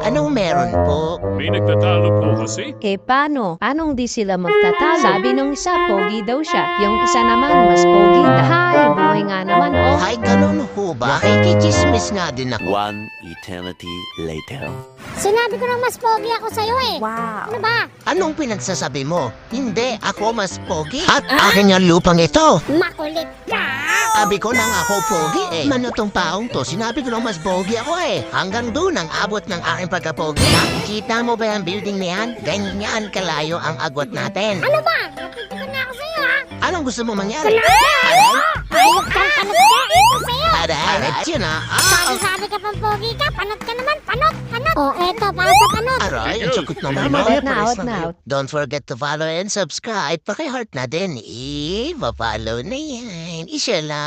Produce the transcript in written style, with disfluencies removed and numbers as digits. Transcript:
Anong meron po? May nagtatalo po kasi. Eh paano? Anong di sila magtatalo? Sabi nung isa, pogi daw siya. Yung isa naman, mas pogi daw. Hay, buhay nga naman, oh. Ay, ganun ho ba? Nakikichismis nga din ako. One eternity later. Sinabi ko na mas pogi ako sa'yo eh. Wow. Ano ba? Anong pinagsasabi mo? Hindi, ako mas pogi. At akin yung lupang ito. Makulit ka! Sabi ko na nga ako pogi eh. Manutong paong to, sinabi ko na mas pogi ako eh. Hanggang doon ang abot ng aking pagkapogi. Nakikita mo ba yung building na yan? Ganyan kalayo ang agwat natin. Ano ba? Natutukan na ako sa'yo ha? Anong gusto mo mangyari? Ayok kang panot ka! Ito sa'yo! Aray, yun ah. Sabi ka pang pogi ka, panot ka naman, panot! Oh, eto, para sa panot! Aray, ang sagot naman. Tama. Out na, out na, out. Don't forget to follow and subscribe. Paki-heart na din. Papalo na yan. I-share lang.